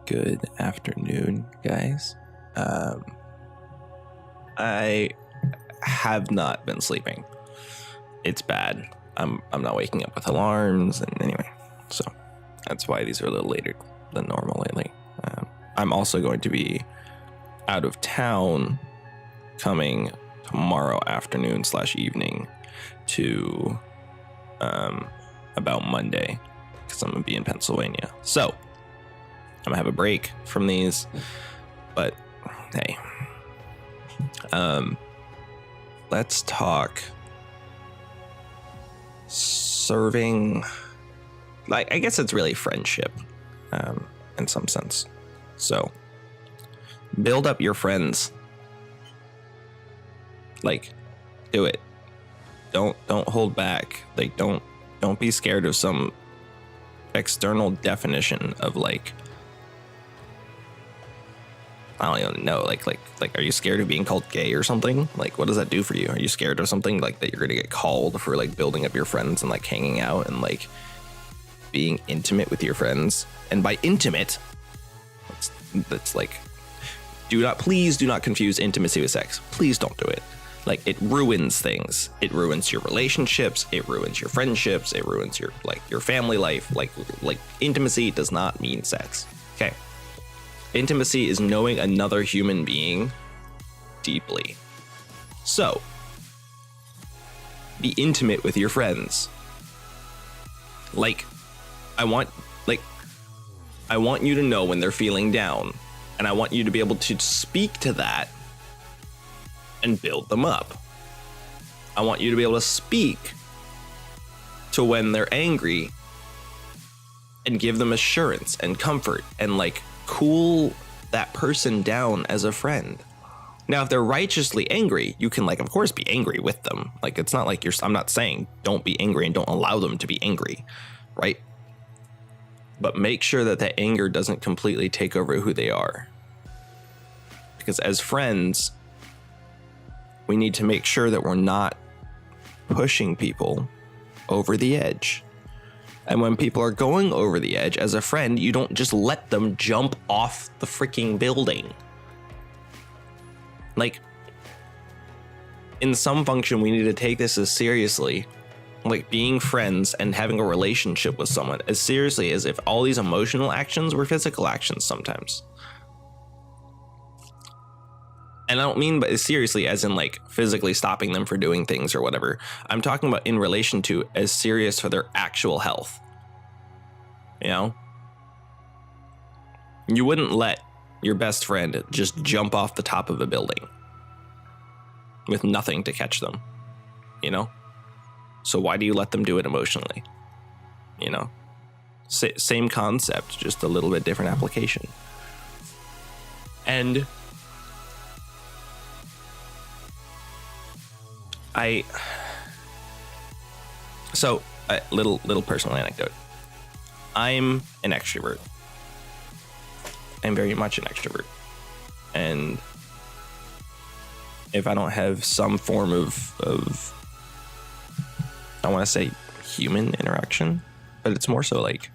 Good afternoon, guys. I have not been sleeping. It's bad. I'm not waking up with alarms, and anyway, so that's why these are a little later than normal lately. I'm also going to be out of town coming tomorrow afternoon / evening to about Monday, because I'm gonna be in Pennsylvania. So I'm gonna have a break from these, but hey, let's talk serving. Like, I guess it's really friendship, in some sense. So build up your friends. Like, do it. Don't hold back. Like, don't be scared of some external definition of, like, I don't even know, like, are you scared of being called gay or something? Like, what does that do for you? Are you scared of something, like, that you're gonna get called for, like, building up your friends and, like, hanging out and, like, being intimate with your friends? And by intimate, that's like, please do not confuse intimacy with sex. Please don't do it. Like, it ruins things. It ruins your relationships. It ruins your friendships. It ruins your, like, your family life. Like intimacy does not mean sex. Okay. Intimacy is knowing another human being deeply. So, be intimate with your friends. Like, I want you to know when they're feeling down, and I want you to be able to speak to that and build them up. I want you to be able to speak to when they're angry and give them assurance and comfort and, like, cool that person down as a friend. Now, if they're righteously angry, you can, like, of course, be angry with them. Like, it's not like I'm not saying don't be angry and don't allow them to be angry, right? But make sure that that anger doesn't completely take over who they are. Because as friends, we need to make sure that we're not pushing people over the edge. And when people are going over the edge, as a friend, you don't just let them jump off the freaking building. Like, in some function, we need to take this as seriously, like being friends and having a relationship with someone, as seriously as if all these emotional actions were physical actions sometimes. And I don't mean by seriously as in, like, physically stopping them for doing things or whatever. I'm talking about in relation to as serious for their actual health. You know? You wouldn't let your best friend just jump off the top of a building with nothing to catch them, you know? So why do you let them do it emotionally? You know? Same concept, just a little bit different application. And little personal anecdote. I'm an extrovert. I'm very much an extrovert. And if I don't have some form of I want to say human interaction, but it's more so like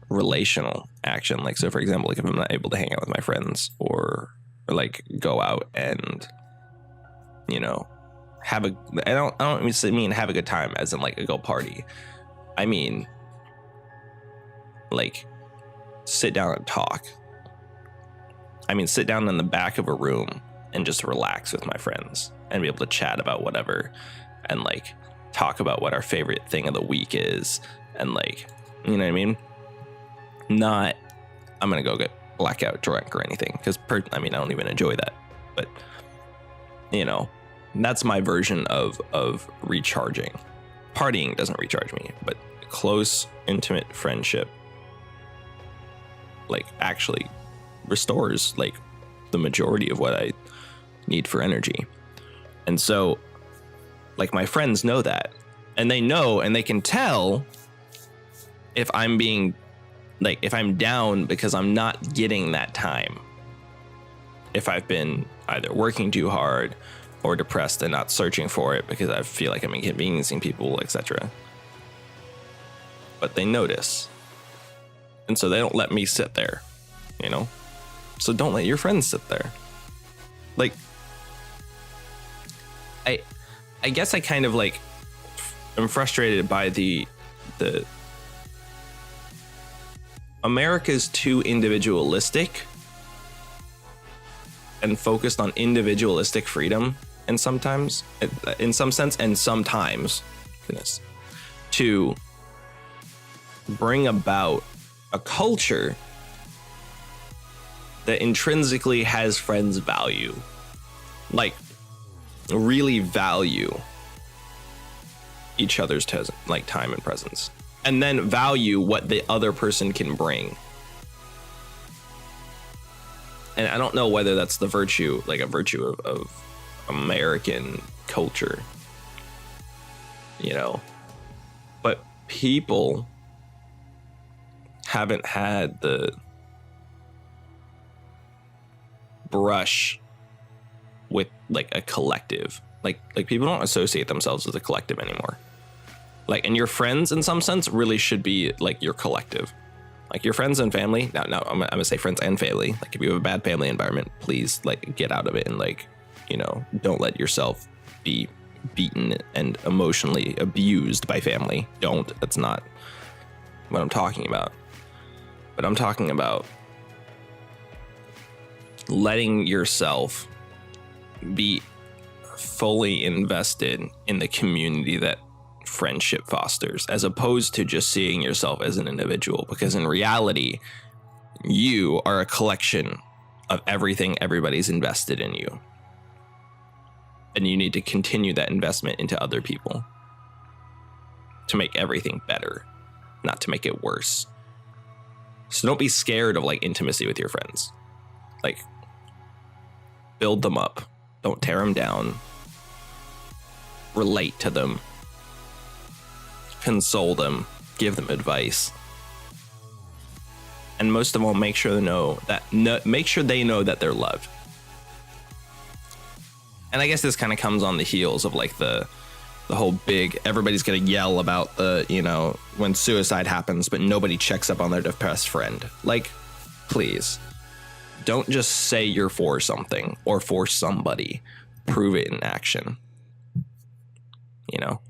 relational action. Like, so for example, like if I'm not able to hang out with my friends or like go out and, you know, I don't mean have a good time as in like a go party. I mean, like, sit down and talk. I mean, sit down in the back of a room and just relax with my friends and be able to chat about whatever and, like, talk about what our favorite thing of the week is and, like, you know what I mean? Not, I'm going to go get blackout drunk or anything, because, I don't even enjoy that. But, you know, that's my version of recharging. Partying doesn't recharge me, but close, intimate friendship, like, actually restores, like, the majority of what I need for energy. And so, like, my friends know that, and they know, and they can tell if I'm being, like, if I'm down because I'm not getting that time. If I've been either working too hard or depressed and not searching for it because I feel like I'm inconveniencing people, etc. But they notice. And so they don't let me sit there you know? So don't let your friends sit there. Like, I guess I kind of like am frustrated by the America's too individualistic and focused on individualistic freedom, and sometimes, in some sense, and sometimes, goodness, to bring about a culture that intrinsically has friends value, like really value each other's time and presence, and then value what the other person can bring. And I don't know whether that's the virtue, like a virtue of American culture, you know, but people haven't had the brush with like a collective. Like people don't associate themselves with a collective anymore. Like, and your friends in some sense really should be like your collective. Like your friends and family. Now I'm gonna say friends and family. Like if you have a bad family environment, please like get out of it and like, you know, don't let yourself be beaten and emotionally abused by family. Don't. That's not what I'm talking about. But I'm talking about letting yourself be fully invested in the community that friendship fosters, as opposed to just seeing yourself as an individual, because in reality you are a collection of everything everybody's invested in you, and you need to continue that investment into other people to make everything better, not to make it worse. So don't be scared of like intimacy with your friends. Like, build them up, don't tear them down. Relate to them, console them, give them advice, and most of all, make sure they know that they're loved. And I guess this kind of comes on the heels of like the whole big, everybody's gonna yell about the, you know, when suicide happens, but nobody checks up on their depressed friend. Like, please, don't just say you're for something or for somebody. Prove it in action. You know,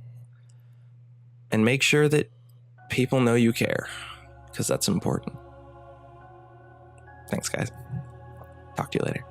and make sure that people know you care, because that's important. Thanks, guys. Talk to you later.